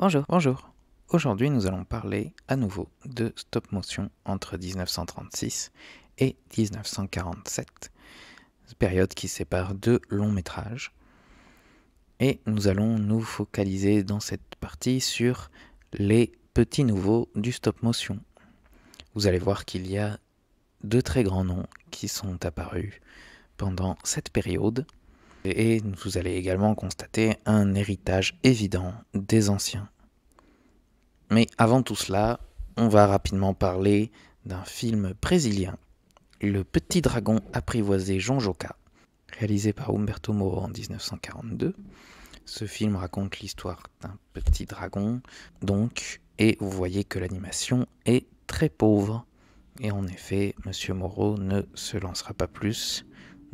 Bonjour, bonjour. Aujourd'hui, nous allons parler à nouveau de stop motion entre 1936 et 1947, période qui sépare deux longs métrages. Et nous allons nous focaliser dans cette partie sur les petits nouveaux du stop motion. Vous allez voir qu'il y a deux très grands noms qui sont apparus pendant cette période. Et vous allez également constater un héritage évident des anciens. Mais avant tout cela, on va rapidement parler d'un film brésilien, Le Petit Dragon apprivoisé Jean Joca, réalisé par Humberto Mauro en 1942. Ce film raconte l'histoire d'un petit dragon, donc, et vous voyez que l'animation est très pauvre. Et en effet, Monsieur Mauro ne se lancera pas plus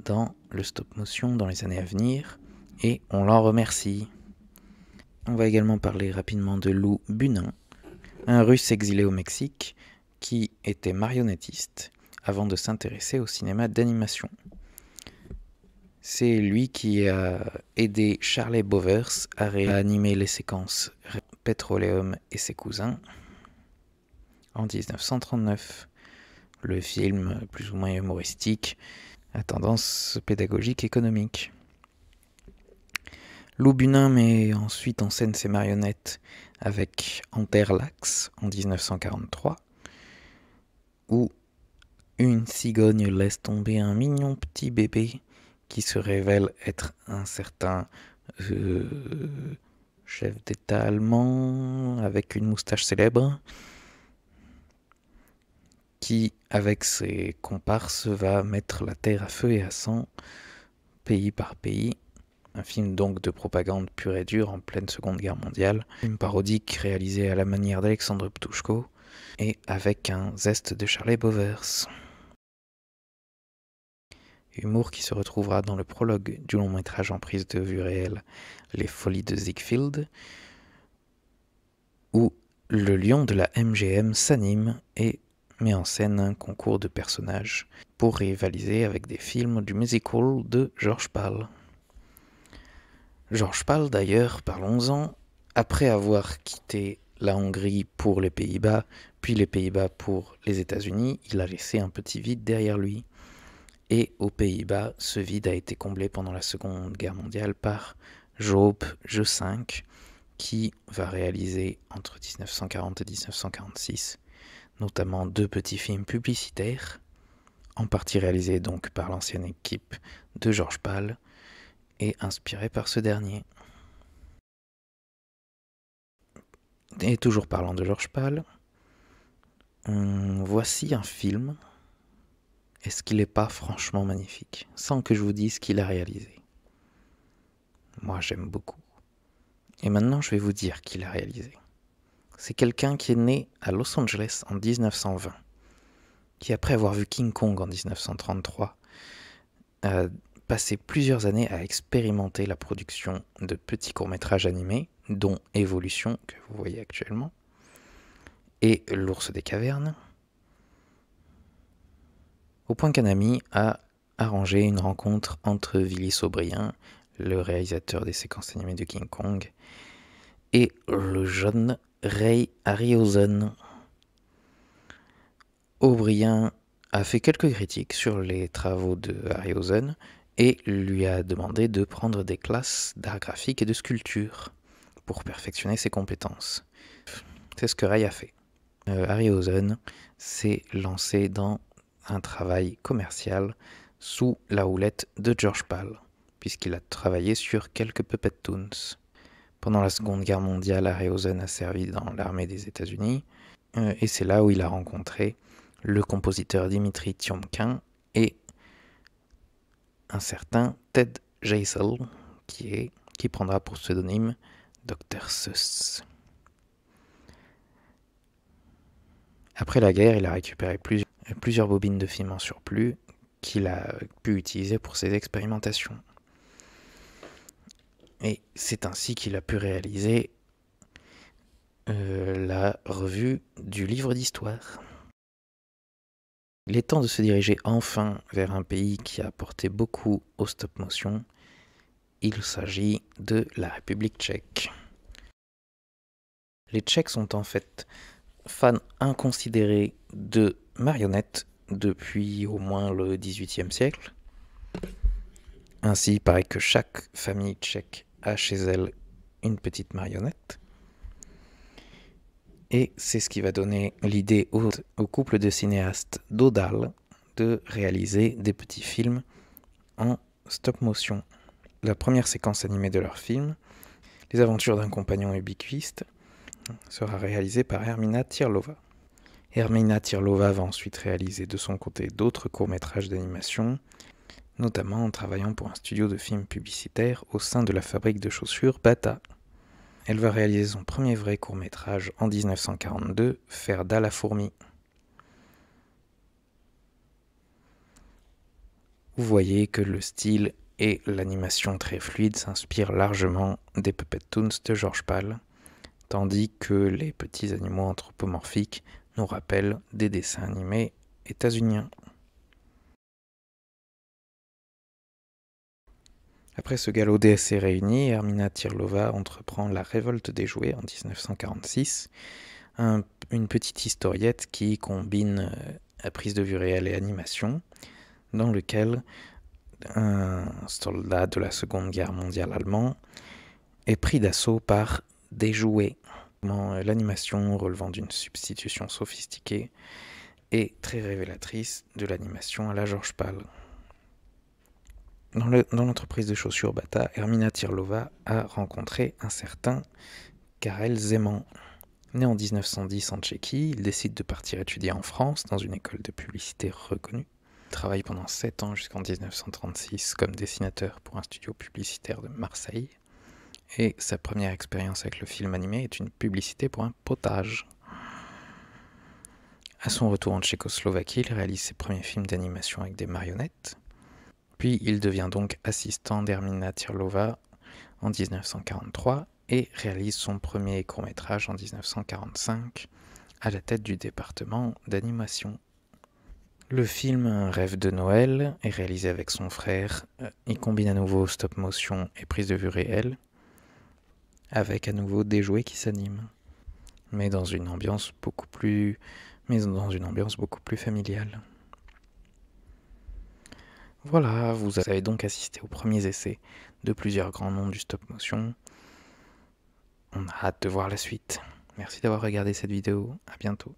dans le stop motion dans les années à venir, et on l'en remercie. On va également parler rapidement de Lou Bunin, un Russe exilé au Mexique qui était marionnettiste avant de s'intéresser au cinéma d'animation. C'est lui qui a aidé Charlie Bovers à réanimer les séquences Petroleum et ses cousins en 1939. Le film, plus ou moins humoristique, à tendance pédagogique économique. Lou Bunin met ensuite en scène ses marionnettes avec Enterlax en 1943, où une cigogne laisse tomber un mignon petit bébé qui se révèle être un certain chef d'État allemand avec une moustache célèbre qui, avec ses comparses, va mettre la terre à feu et à sang, pays par pays. Un film donc de propagande pure et dure en pleine Seconde Guerre mondiale. Une parodique réalisée à la manière d'Alexandre Ptouchko et avec un zeste de Charlie Bovers. Humour qui se retrouvera dans le prologue du long métrage en prise de vue réelle Les Folies de Ziegfeld, où le lion de la MGM s'anime et met en scène un concours de personnages pour rivaliser avec des films du musical de George Pal. George Pal d'ailleurs, parlons-en, après avoir quitté la Hongrie pour les Pays-Bas, puis les Pays-Bas pour les États-Unis, il a laissé un petit vide derrière lui. Et aux Pays-Bas, ce vide a été comblé pendant la Seconde Guerre mondiale par Joop Jeu 5, qui va réaliser entre 1940 et 1946 notamment deux petits films publicitaires, en partie réalisés donc par l'ancienne équipe de George Pal et inspirés par ce dernier. Et toujours parlant de George Pal, voici un film. Est-ce qu'il n'est pas franchement magnifique, sans que je vous dise qu'il a réalisé? Moi, j'aime beaucoup. Et maintenant, je vais vous dire qui l'a réalisé. C'est quelqu'un qui est né à Los Angeles en 1920, qui après avoir vu King Kong en 1933, a passé plusieurs années à expérimenter la production de petits courts-métrages animés, dont Évolution, que vous voyez actuellement, et L'ours des cavernes, au point qu'un ami a arrangé une rencontre entre Willis O'Brien, le réalisateur des séquences animées de King Kong, et le jeune Ray Harryhausen. O'Brien a fait quelques critiques sur les travaux de Harryhausen et lui a demandé de prendre des classes d'art graphique et de sculpture pour perfectionner ses compétences. C'est ce que Ray a fait. Harryhausen s'est lancé dans un travail commercial sous la houlette de George Pal, puisqu'il a travaillé sur quelques Puppet Toons. Pendant la Seconde Guerre mondiale, Harryhausen a servi dans l'armée des États-Unis, et c'est là où il a rencontré le compositeur Dimitri Tiomkin et un certain Ted Geisel, qui prendra pour pseudonyme Dr. Seuss. Après la guerre, il a récupéré plusieurs bobines de films en surplus qu'il a pu utiliser pour ses expérimentations. Et c'est ainsi qu'il a pu réaliser la revue du livre d'histoire. Il est temps de se diriger enfin vers un pays qui a apporté beaucoup au stop motion. Il s'agit de la République tchèque. Les Tchèques sont en fait fans inconsidérés de marionnettes depuis au moins le XVIIIe siècle. Ainsi, il paraît que chaque famille tchèque a chez elle une petite marionnette. Et c'est ce qui va donner l'idée au couple de cinéastes Dodal de réaliser des petits films en stop motion. La première séquence animée de leur film, Les aventures d'un compagnon ubiquiste, sera réalisée par Hermina Tirlova. Hermina Tirlova va ensuite réaliser de son côté d'autres courts-métrages d'animation, notamment en travaillant pour un studio de films publicitaires au sein de la fabrique de chaussures Bata. Elle va réaliser son premier vrai court-métrage en 1942, Ferda la fourmi. Vous voyez que le style et l'animation très fluide s'inspirent largement des Puppet Toons de George Pal, tandis que les petits animaux anthropomorphiques nous rappellent des dessins animés états-uniens. Après ce galop d'essai réuni, Hermina Tirlova entreprend La révolte des jouets en 1946, une petite historiette qui combine prise de vue réelle et animation, dans lequel un soldat de la Seconde Guerre mondiale allemand est pris d'assaut par des jouets. L'animation relevant d'une substitution sophistiquée et très révélatrice de l'animation à la George Pal. Dans l'entreprise de chaussures Bata, Hermina Tirlova a rencontré un certain Karel Zeman. Né en 1910 en Tchéquie, il décide de partir étudier en France dans une école de publicité reconnue. Il travaille pendant 7 ans jusqu'en 1936 comme dessinateur pour un studio publicitaire de Marseille. Et sa première expérience avec le film animé est une publicité pour un potage. À son retour en Tchécoslovaquie, il réalise ses premiers films d'animation avec des marionnettes. Puis il devient donc assistant d'Hermina Tirlova en 1943 et réalise son premier court-métrage en 1945 à la tête du département d'animation. Le film Un rêve de Noël est réalisé avec son frère. Il combine à nouveau stop motion et prise de vue réelle, avec à nouveau des jouets qui s'animent, mais dans une ambiance beaucoup plus familiale. Voilà, vous avez donc assisté aux premiers essais de plusieurs grands noms du stop motion. On a hâte de voir la suite. Merci d'avoir regardé cette vidéo, à bientôt.